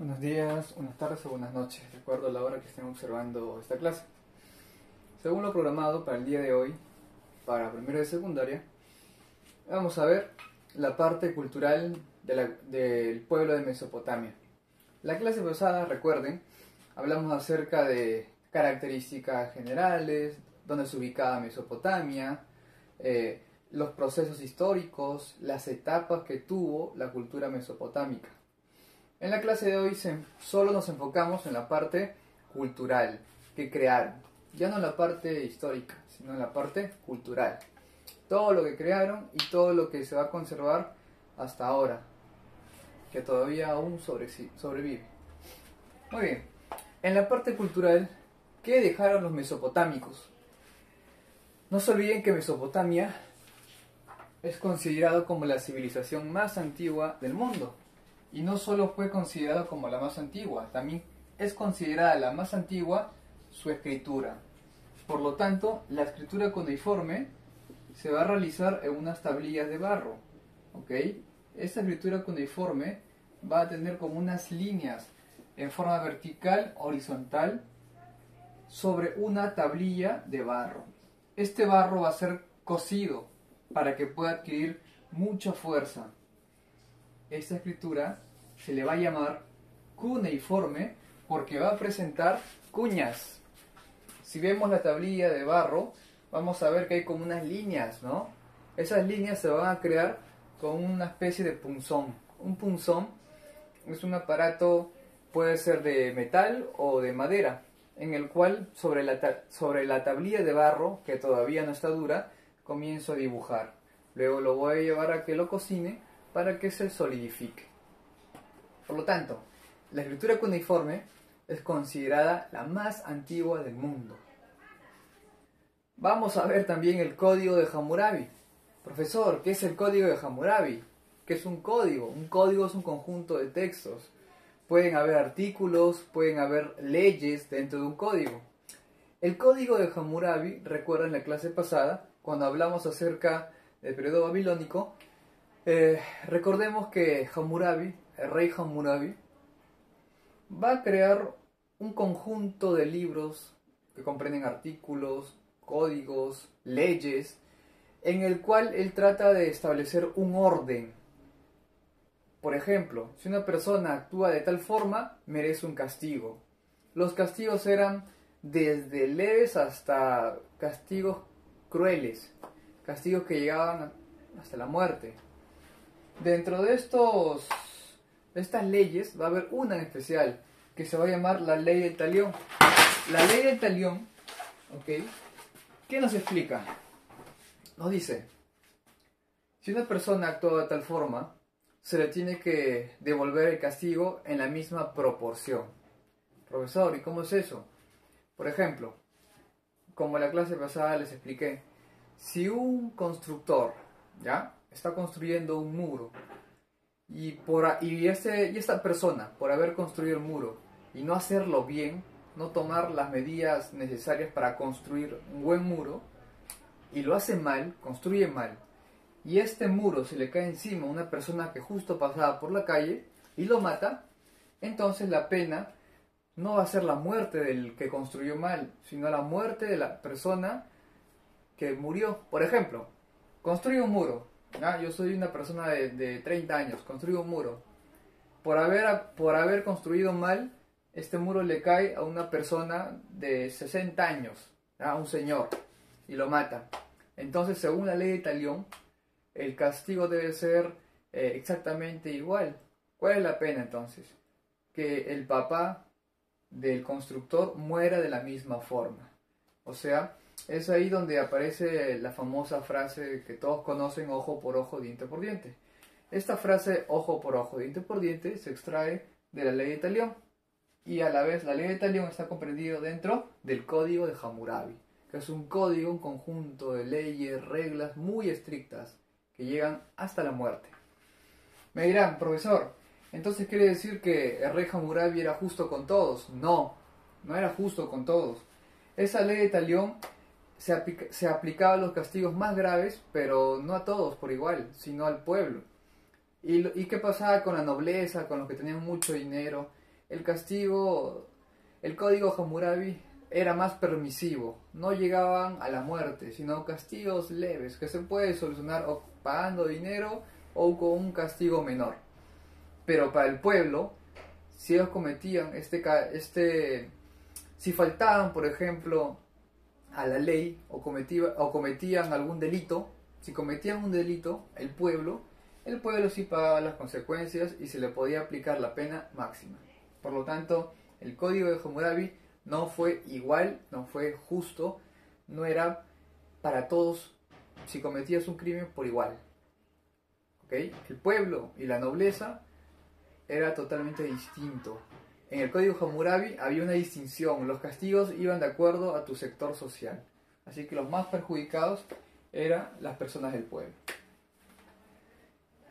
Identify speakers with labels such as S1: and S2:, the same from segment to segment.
S1: Buenos días, buenas tardes o buenas noches, de acuerdo a la hora que estén observando esta clase. Según lo programado para el día de hoy, para primero de secundaria, vamos a ver la parte cultural del pueblo de Mesopotamia. La clase pasada, recuerden, hablamos acerca de características generales, dónde se ubicaba Mesopotamia, los procesos históricos, las etapas que tuvo la cultura mesopotámica. En la clase de hoy solo nos enfocamos en la parte cultural que crearon, ya no en la parte histórica, sino en la parte cultural. Todo lo que crearon y todo lo que se va a conservar hasta ahora, que todavía aún sobrevive. Muy bien, en la parte cultural, ¿qué dejaron los mesopotámicos? No se olviden que Mesopotamia es considerado como la civilización más antigua del mundo. Y no solo fue considerada como la más antigua, también es considerada la más antigua su escritura. Por lo tanto, la escritura cuneiforme se va a realizar en unas tablillas de barro. ¿Ok? Esta escritura cuneiforme va a tener como unas líneas en forma vertical, horizontal, sobre una tablilla de barro. Este barro va a ser cocido para que pueda adquirir mucha fuerza. Esta escritura se le va a llamar cuneiforme porque va a presentar cuñas. Si vemos la tablilla de barro, vamos a ver que hay como unas líneas, ¿no? Esas líneas se van a crear con una especie de punzón. Un punzón es un aparato, puede ser de metal o de madera, en el cual sobre la tablilla de barro, que todavía no está dura, comienzo a dibujar. Luego lo voy a llevar a que lo cocine para que se solidifique. Por lo tanto, la escritura cuneiforme es considerada la más antigua del mundo. Vamos a ver también el código de Hammurabi. Profesor, ¿qué es el código de Hammurabi? ¿Qué es un código? Un código es un conjunto de textos. Pueden haber artículos, pueden haber leyes dentro de un código. El código de Hammurabi, recuerda en la clase pasada, cuando hablamos acerca del periodo babilónico, recordemos que Hammurabi, el rey Hammurabi, va a crear un conjunto de libros que comprenden artículos, códigos, leyes, en el cual él trata de establecer un orden. Por ejemplo, si una persona actúa de tal forma, merece un castigo. Los castigos eran desde leves hasta castigos crueles, castigos que llegaban hasta la muerte. Dentro de estas leyes va a haber una en especial que se va a llamar la ley del talión. La ley del talión, ¿ok? ¿Qué nos explica? Nos dice, si una persona actúa de tal forma, se le tiene que devolver el castigo en la misma proporción. Profesor, ¿y cómo es eso? Por ejemplo, como en la clase pasada les expliqué, si un constructor, ¿ya?, está construyendo un muro y esta persona, por haber construido el muro y no hacerlo bien, no tomar las medidas necesarias para construir un buen muro, y lo hace mal, construye mal, y este muro se le cae encima a una persona que justo pasaba por la calle y lo mata, entonces la pena no va a ser la muerte del que construyó mal, sino la muerte de la persona que murió. Por ejemplo, construye un muro. Yo soy una persona de 30 años, construyo un muro. Por haber construido mal, este muro le cae a una persona de 60 años, a un señor, y lo mata. Entonces, según la ley de Talión, el castigo debe ser exactamente igual. ¿Cuál es la pena entonces? Que el papá del constructor muera de la misma forma. O sea, es ahí donde aparece la famosa frase que todos conocen, ojo por ojo, diente por diente. Esta frase, ojo por ojo, diente por diente, se extrae de la ley de Talión. Y a la vez, la ley de Talión está comprendido dentro del código de Hammurabi, que es un código, un conjunto de leyes, reglas muy estrictas que llegan hasta la muerte. Me dirán, profesor, ¿entonces quiere decir que el rey Hammurabi era justo con todos? No, no era justo con todos. Esa ley de Talión se aplicaba a los castigos más graves, pero no a todos por igual, sino al pueblo. ¿Y qué pasaba con la nobleza, con los que tenían mucho dinero? el castigo, el código Hammurabi era más permisivo, no llegaban a la muerte, sino castigos leves que se puede solucionar o pagando dinero o con un castigo menor. Pero para el pueblo, si ellos cometían si faltaban, por ejemplo, a la ley o cometían algún delito, si cometían un delito, el pueblo sí pagaba las consecuencias y se le podía aplicar la pena máxima. Por lo tanto, el código de Hammurabi no fue igual, no fue justo, no era para todos si cometías un crimen por igual. ¿Okay? El pueblo y la nobleza era totalmente distinto. En el código Hammurabi había una distinción, los castigos iban de acuerdo a tu sector social. Así que los más perjudicados eran las personas del pueblo.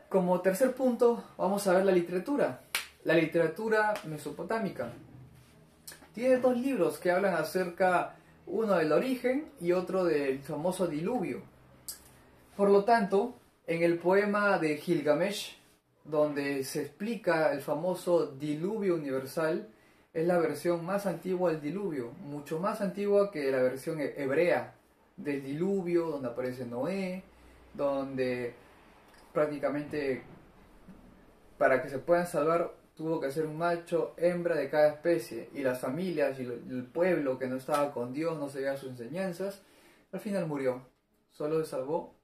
S1: Como tercer punto, vamos a ver la literatura. La literatura mesopotámica. Tiene dos libros que hablan acerca, uno del origen y otro del famoso diluvio. Por lo tanto, en el poema de Gilgamesh, donde se explica el famoso diluvio universal, es la versión más antigua del diluvio, mucho más antigua que la versión hebrea del diluvio, donde aparece Noé, donde prácticamente para que se puedan salvar tuvo que ser un macho, hembra de cada especie, y las familias y el pueblo que no estaba con Dios, no seguía sus enseñanzas, al final murió. Solo se salvó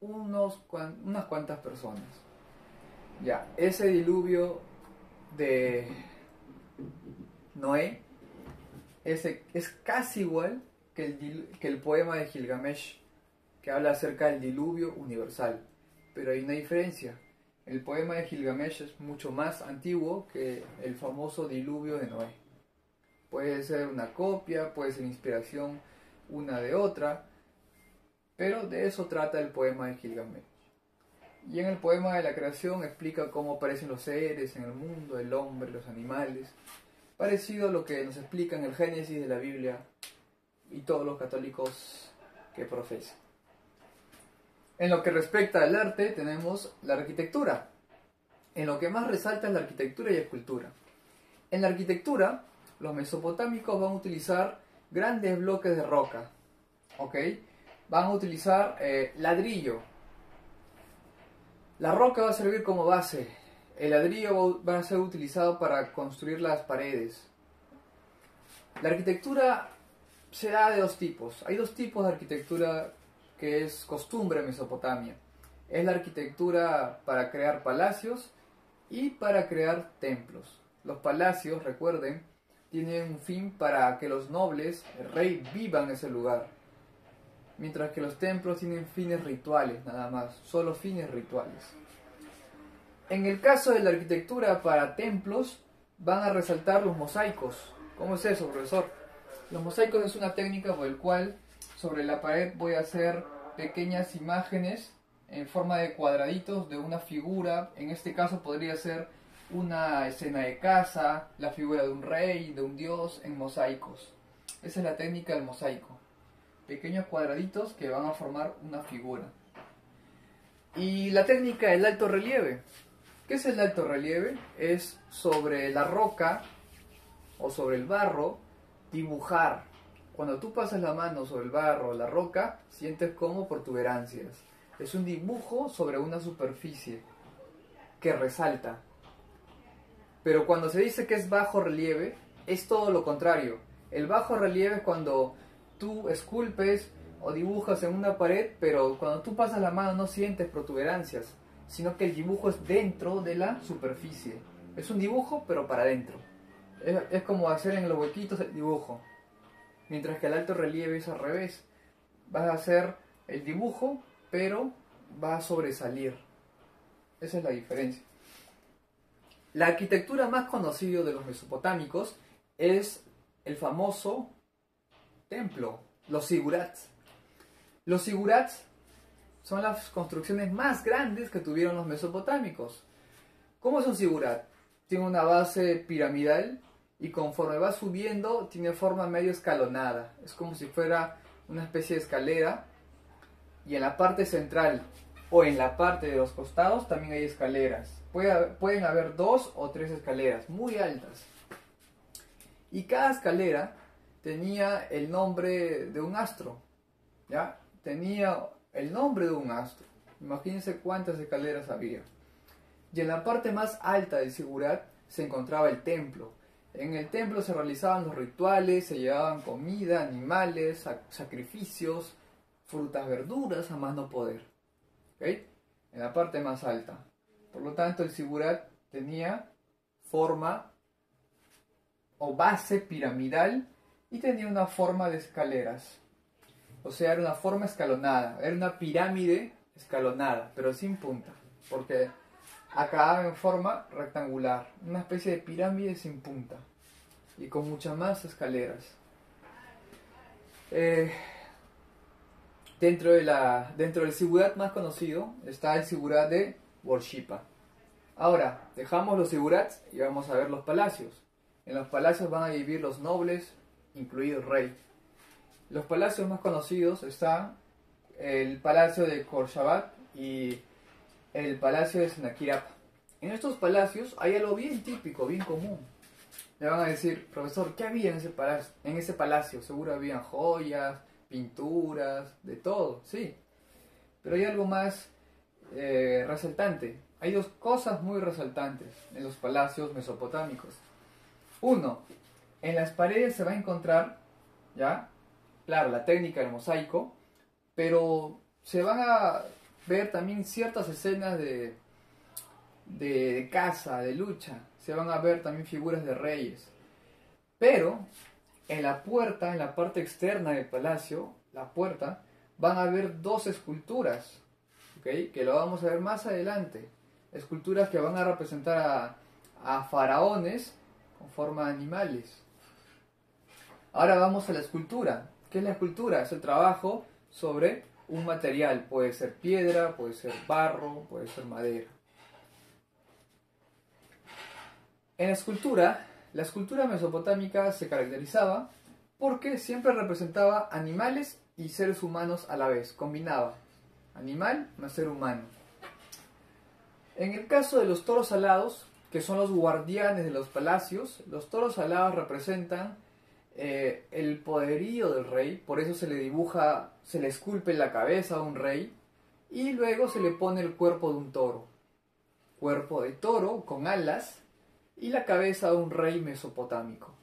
S1: unas cuantas personas. Ya, ese diluvio de Noé es casi igual que el poema de Gilgamesh, que habla acerca del diluvio universal, pero hay una diferencia. El poema de Gilgamesh es mucho más antiguo que el famoso diluvio de Noé. Puede ser una copia, puede ser inspiración una de otra, pero de eso trata el poema de Gilgamesh. Y en el poema de la creación explica cómo aparecen los seres en el mundo, el hombre, los animales, parecido a lo que nos explica en el Génesis de la Biblia y todos los católicos que profesan. En lo que respecta al arte tenemos la arquitectura. En lo que más resalta es la arquitectura y escultura. En la arquitectura, los mesopotámicos van a utilizar grandes bloques de roca. ¿Ok? Van a utilizar ladrillo. La roca va a servir como base. El ladrillo va a ser utilizado para construir las paredes. La arquitectura se da de dos tipos. Hay dos tipos de arquitectura que es costumbre en Mesopotamia. Es la arquitectura para crear palacios y para crear templos. Los palacios, recuerden, tienen un fin para que los nobles, el rey, vivan en ese lugar. Mientras que los templos tienen fines rituales, nada más, solo fines rituales. En el caso de la arquitectura para templos, van a resaltar los mosaicos. ¿Cómo es eso, profesor? Los mosaicos es una técnica por la cual sobre la pared voy a hacer pequeñas imágenes en forma de cuadraditos de una figura. En este caso podría ser una escena de casa, la figura de un rey, de un dios, en mosaicos. Esa es la técnica del mosaico. Pequeños cuadraditos que van a formar una figura. Y la técnica del alto relieve. ¿Qué es el alto relieve? Es sobre la roca o sobre el barro dibujar. Cuando tú pasas la mano sobre el barro o la roca, sientes como protuberancias. Es un dibujo sobre una superficie que resalta. Pero cuando se dice que es bajo relieve, es todo lo contrario. El bajo relieve es cuando tú esculpes o dibujas en una pared, pero cuando tú pasas la mano no sientes protuberancias, sino que el dibujo es dentro de la superficie. Es un dibujo, pero para adentro. Es como hacer en los huequitos el dibujo. Mientras que el alto relieve es al revés. Vas a hacer el dibujo, pero va a sobresalir. Esa es la diferencia. La arquitectura más conocida de los mesopotámicos es el famoso templo, los zigurats. Los zigurats son las construcciones más grandes que tuvieron los mesopotámicos. ¿Cómo es un zigurat? Tiene una base piramidal y conforme va subiendo tiene forma medio escalonada. Es como si fuera una especie de escalera y en la parte central o en la parte de los costados también hay escaleras. Pueden haber 2 o 3 escaleras muy altas. Y cada escalera tenía el nombre de un astro, ¿ya? Tenía el nombre de un astro. Imagínense cuántas escaleras había. Y en la parte más alta del Sigurat se encontraba el templo. En el templo se realizaban los rituales, se llevaban comida, animales, sacrificios, frutas, verduras, a más no poder. ¿Okay? En la parte más alta. Por lo tanto, el Sigurat tenía forma o base piramidal y tenía una forma de escaleras. O sea, era una forma escalonada. Era una pirámide escalonada, pero sin punta. Porque acababa en forma rectangular. Una especie de pirámide sin punta. Y con muchas más escaleras. Dentro del Sigurat más conocido está el Sigurat de Borsippa. Ahora, dejamos los Sigurats y vamos a ver los palacios. En los palacios van a vivir los nobles, incluido el rey. Los palacios más conocidos están el palacio de Khorshavad y el palacio de Sennacherib. En estos palacios hay algo bien típico, bien común. Le van a decir, profesor, ¿qué había en ese palacio? Seguro habían joyas, pinturas, de todo, sí. Pero hay algo más resaltante. Hay dos cosas muy resaltantes en los palacios mesopotámicos. Uno, en las paredes se va a encontrar, ¿ya? Claro, la técnica del mosaico, pero se van a ver también ciertas escenas de caza, de lucha. Se van a ver también figuras de reyes. Pero en la puerta, en la parte externa del palacio, la puerta, van a ver dos esculturas, ¿okay? Que lo vamos a ver más adelante. Esculturas que van a representar a faraones con forma de animales. Ahora vamos a la escultura. ¿Qué es la escultura? Es el trabajo sobre un material. Puede ser piedra, puede ser barro, puede ser madera. En la escultura mesopotámica se caracterizaba porque siempre representaba animales y seres humanos a la vez. Combinaba animal más ser humano. En el caso de los toros alados, que son los guardianes de los palacios, los toros alados representan el poderío del rey, por eso se le dibuja, se le esculpe la cabeza a un rey y luego se le pone el cuerpo de un toro. Cuerpo de toro con alas y la cabeza de un rey mesopotámico.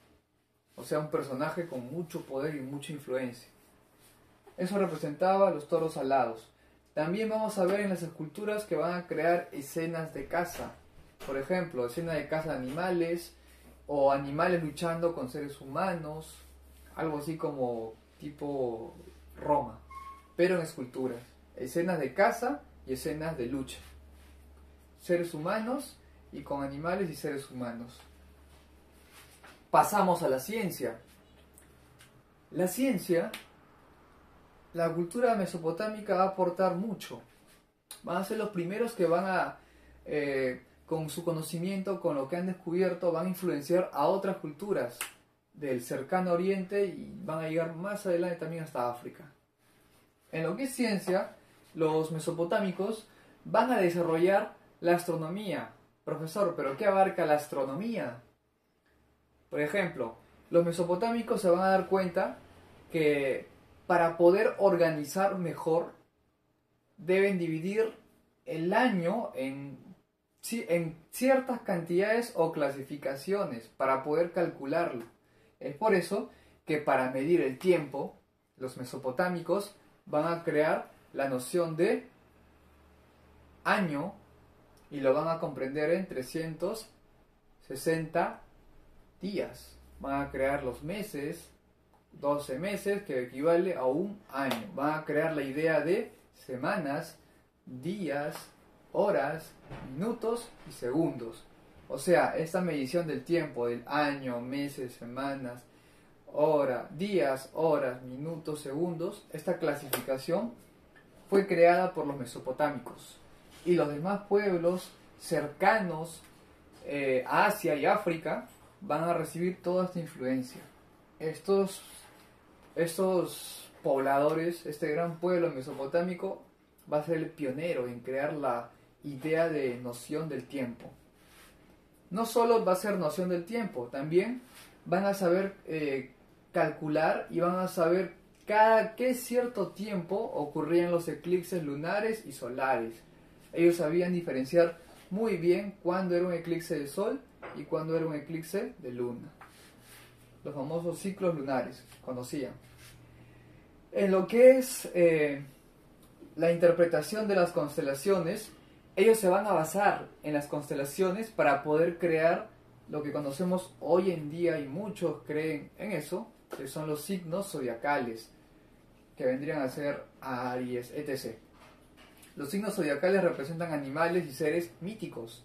S1: O sea, un personaje con mucho poder y mucha influencia. Eso representaba a los toros alados. También vamos a ver en las esculturas que van a crear escenas de caza. Por ejemplo, escenas de caza de animales o animales luchando con seres humanos. Algo así como tipo Roma, pero en esculturas. Escenas de caza y escenas de lucha. Seres humanos y con animales y seres humanos. Pasamos a la ciencia. La ciencia, la cultura mesopotámica va a aportar mucho. Van a ser los primeros que van a, con su conocimiento, con lo que han descubierto, van a influenciar a otras culturas del cercano oriente y van a llegar más adelante también hasta África. En lo que es ciencia, los mesopotámicos van a desarrollar la astronomía. Profesor, ¿pero qué abarca la astronomía? Por ejemplo, los mesopotámicos se van a dar cuenta que para poder organizar mejor deben dividir el año en ciertas cantidades o clasificaciones para poder calcularlo. Es por eso que para medir el tiempo, los mesopotámicos van a crear la noción de año y lo van a comprender en 360 días. Van a crear los meses, 12 meses, que equivale a un año. Van a crear la idea de semanas, días, horas, minutos y segundos. O sea, esta medición del tiempo, del año, meses, semanas, días, horas, minutos, segundos, esta clasificación fue creada por los mesopotámicos. Y los demás pueblos cercanos a Asia y África van a recibir toda esta influencia. Estos pobladores, este gran pueblo mesopotámico, va a ser el pionero en crear la idea de noción del tiempo. No solo va a ser noción del tiempo, también van a saber calcular y van a saber cada qué cierto tiempo ocurrían los eclipses lunares y solares. Ellos sabían diferenciar muy bien cuándo era un eclipse de sol y cuándo era un eclipse de luna. Los famosos ciclos lunares, conocían. En lo que es la interpretación de las constelaciones, ellos se van a basar en las constelaciones para poder crear lo que conocemos hoy en día, y muchos creen en eso, que son los signos zodiacales, que vendrían a ser Aries, etc. Los signos zodiacales representan animales y seres míticos.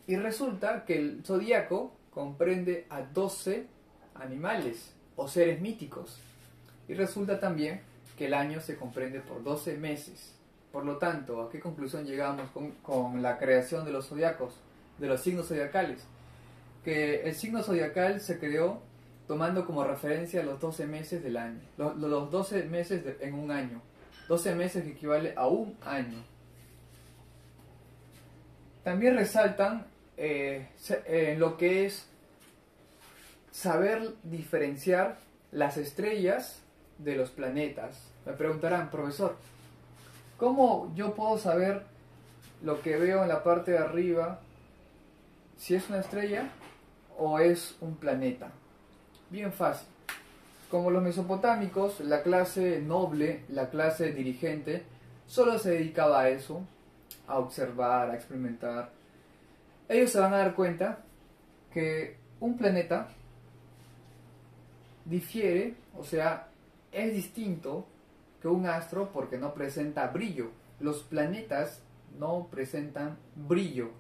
S1: Y resulta que el zodiaco comprende a 12 animales o seres míticos. Y resulta también que el año se comprende por 12 meses. Por lo tanto, ¿a qué conclusión llegamos con la creación de los zodiacos, de los signos zodiacales? Que el signo zodiacal se creó tomando como referencia los 12 meses del año. Los 12 meses en un año. 12 meses que equivale a un año. También resaltan lo que es saber diferenciar las estrellas de los planetas. Me preguntarán, profesor, ¿cómo yo puedo saber lo que veo en la parte de arriba si es una estrella o es un planeta? Bien fácil. Como los mesopotámicos, la clase noble, la clase dirigente, solo se dedicaba a eso, a observar, a experimentar. Ellos se van a dar cuenta que un planeta difiere, o sea, es distinto que un astro porque no presenta brillo. Los planetas no presentan brillo.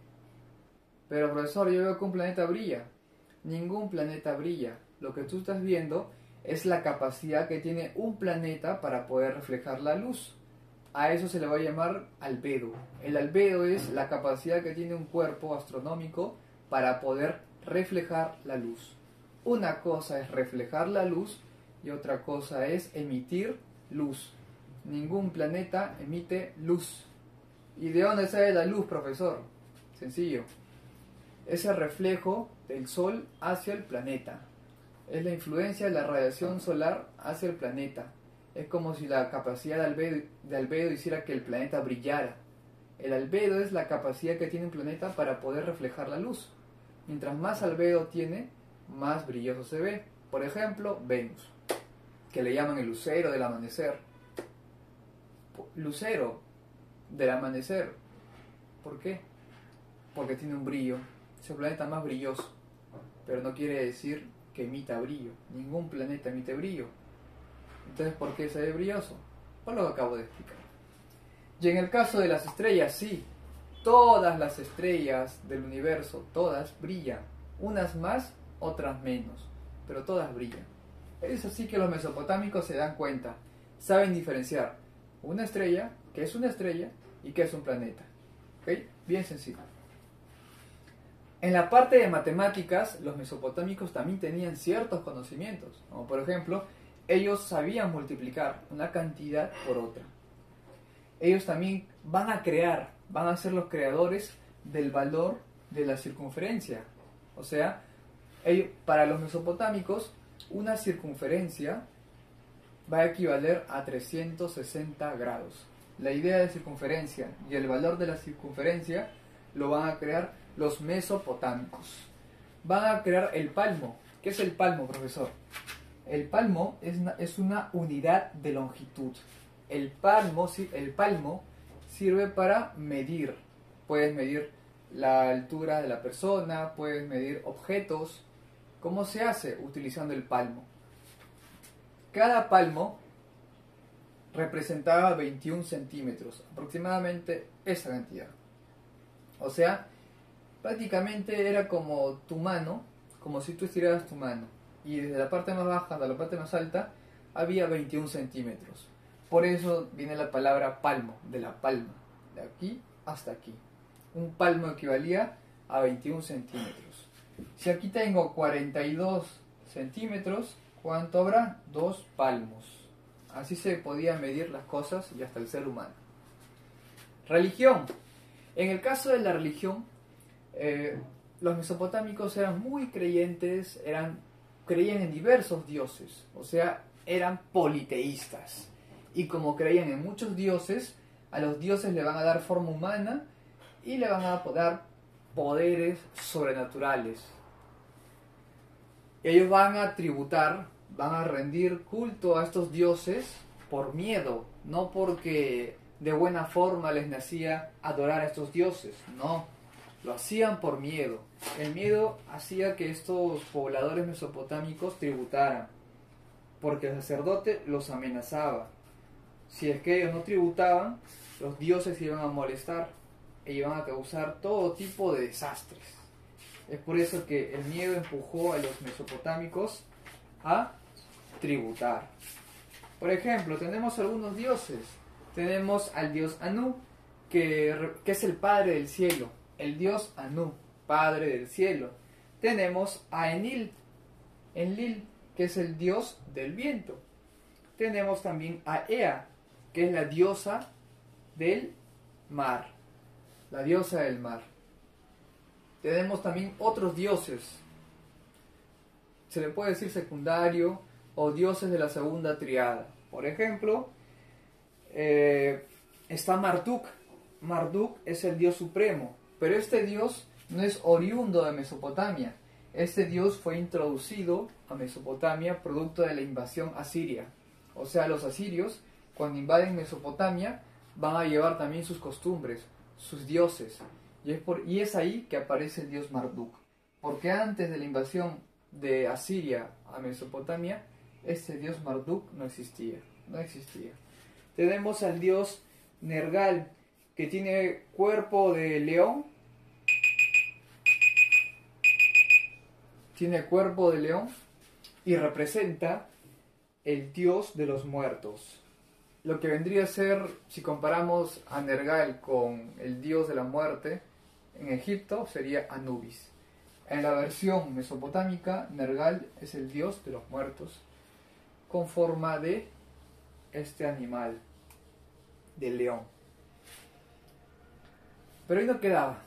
S1: Pero profesor, yo veo que un planeta brilla. Ningún planeta brilla. Lo que tú estás viendo es la capacidad que tiene un planeta para poder reflejar la luz. A eso se le va a llamar albedo. El albedo es la capacidad que tiene un cuerpo astronómico para poder reflejar la luz. Una cosa es reflejar la luz y otra cosa es emitir luz. Ningún planeta emite luz. ¿Y de dónde sale la luz, profesor? Sencillo. Es el reflejo del sol hacia el planeta. Es la influencia de la radiación solar hacia el planeta. Es como si la capacidad de albedo hiciera que el planeta brillara. El albedo es la capacidad que tiene un planeta para poder reflejar la luz. Mientras más albedo tiene, más brilloso se ve. Por ejemplo, Venus, que le llaman el lucero del amanecer. Lucero del amanecer. ¿Por qué? Porque tiene un brillo. Es el planeta más brilloso. Pero no quiere decir que emita brillo. Ningún planeta emite brillo. Entonces, ¿por qué se ve brilloso? Por lo que acabo de explicar. Y en el caso de las estrellas, sí. Todas las estrellas del universo, todas brillan. Unas más, otras menos. Pero todas brillan. Es así que los mesopotámicos se dan cuenta. Saben diferenciar una estrella, que es una estrella, y que es un planeta. ¿Ok? Bien sencillo. En la parte de matemáticas, los mesopotámicos también tenían ciertos conocimientos. Como por ejemplo, ellos sabían multiplicar una cantidad por otra. Ellos también van a ser los creadores del valor de la circunferencia. O sea, para los mesopotámicos, una circunferencia va a equivaler a 360 grados. La idea de circunferencia y el valor de la circunferencia lo van a crear los mesopotámicos. Van a crear el palmo. ¿Qué es el palmo, profesor? El palmo es una unidad de longitud. El palmo sirve para medir. Puedes medir la altura de la persona, puedes medir objetos. ¿Cómo se hace? Utilizando el palmo. Cada palmo representaba 21 centímetros, aproximadamente esa cantidad. O sea, prácticamente era como tu mano, como si tú estiraras tu mano. Y desde la parte más baja hasta la parte más alta había 21 centímetros. Por eso viene la palabra palmo, de la palma, de aquí hasta aquí. Un palmo equivalía a 21 centímetros. Si aquí tengo 42 centímetros, ¿cuánto habrá? 2 palmos. Así se podían medir las cosas y hasta el ser humano. Religión. En el caso de la religión, los mesopotámicos eran muy creyentes, creían en diversos dioses, o sea, eran politeístas. Y como creían en muchos dioses, a los dioses le van a dar forma humana y le van a dar poderes sobrenaturales. Ellos van a tributar, van a rendir culto a estos dioses por miedo, no porque de buena forma les nacía adorar a estos dioses, no, lo hacían por miedo. El miedo hacía que estos pobladores mesopotámicos tributaran, porque el sacerdote los amenazaba. Si es que ellos no tributaban, los dioses iban a molestar e iban a causar todo tipo de desastres. Es por eso que el miedo empujó a los mesopotámicos a tributar. Por ejemplo, tenemos algunos dioses. Tenemos al dios Anu, que es el padre del cielo. El dios Anu, padre del cielo. Tenemos a Enlil, que es el dios del viento. Tenemos también a Ea, que es la diosa del mar. La diosa del mar. Tenemos también otros dioses. Se le puede decir secundario o dioses de la segunda triada. Por ejemplo, está Marduk. Marduk es el dios supremo, pero este dios no es oriundo de Mesopotamia. Este dios fue introducido a Mesopotamia producto de la invasión asiria. O sea, los asirios, cuando invaden Mesopotamia, van a llevar también sus costumbres, sus dioses. Y es ahí que aparece el dios Marduk. Porque antes de la invasión de Asiria a Mesopotamia, este dios Marduk no existía. Tenemos al dios Nergal, que tiene cuerpo de león. Tiene cuerpo de león y representa el dios de los muertos. Lo que vendría a ser, si comparamos a Nergal con el dios de la muerte, en Egipto sería Anubis. En la versión mesopotámica, Nergal es el dios de los muertos, con forma de este animal, del león. Pero ahí no quedaba.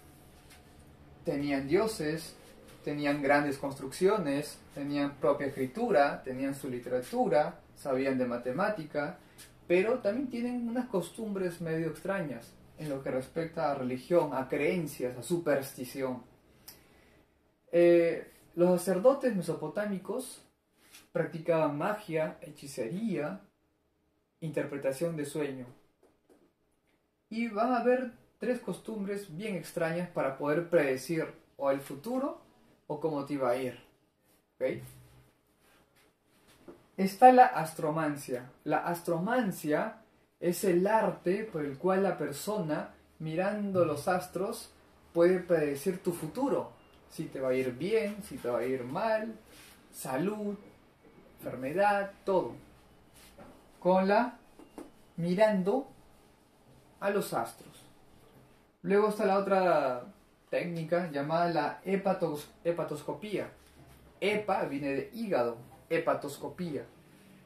S1: Tenían dioses, tenían grandes construcciones, tenían propia escritura, tenían su literatura, sabían de matemática, pero también tienen unas costumbres medio extrañas en lo que respecta a religión, a creencias, a superstición. Los sacerdotes mesopotámicos practicaban magia, hechicería, interpretación de sueño. Y van a haber 3 costumbres bien extrañas para poder predecir o el futuro o cómo te iba a ir. ¿Okay? Está la astromancia. La astromancia es el arte por el cual la persona, mirando los astros, puede predecir tu futuro. Si te va a ir bien, si te va a ir mal, salud, enfermedad, todo. Mirando a los astros. Luego está la otra técnica llamada la hepatoscopía. Hepa viene de hígado, hepatoscopía.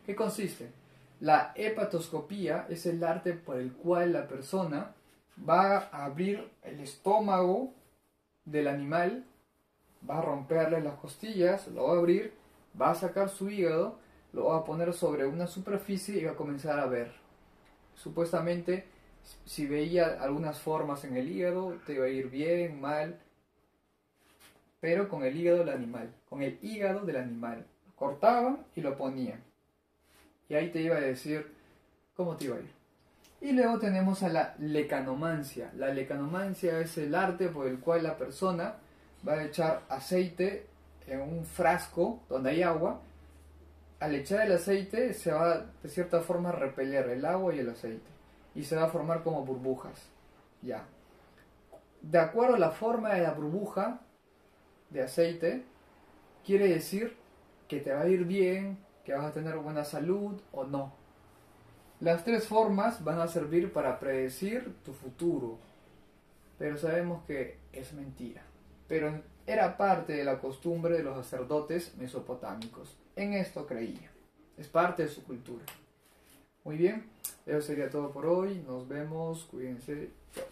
S1: ¿Qué consiste? La hepatoscopía es el arte por el cual la persona va a abrir el estómago del animal, va a romperle las costillas, lo va a abrir, va a sacar su hígado, lo va a poner sobre una superficie y va a comenzar a ver. Supuestamente, si veía algunas formas en el hígado, te iba a ir bien, mal, pero con el hígado del animal. Lo cortaban y lo ponían. Y ahí te iba a decir cómo te iba a ir. Y luego tenemos a la lecanomancia. La lecanomancia es el arte por el cual la persona va a echar aceite en un frasco donde hay agua. Al echar el aceite se va de cierta forma a repeler el agua y el aceite. Y se va a formar como burbujas. Ya. De acuerdo a la forma de la burbuja de aceite, quiere decir que te va a ir bien, que vas a tener buena salud o no. Las 3 formas van a servir para predecir tu futuro, pero sabemos que es mentira. Pero era parte de la costumbre de los sacerdotes mesopotámicos. En esto creían. Es parte de su cultura. Muy bien, eso sería todo por hoy. Nos vemos, cuídense. Chao.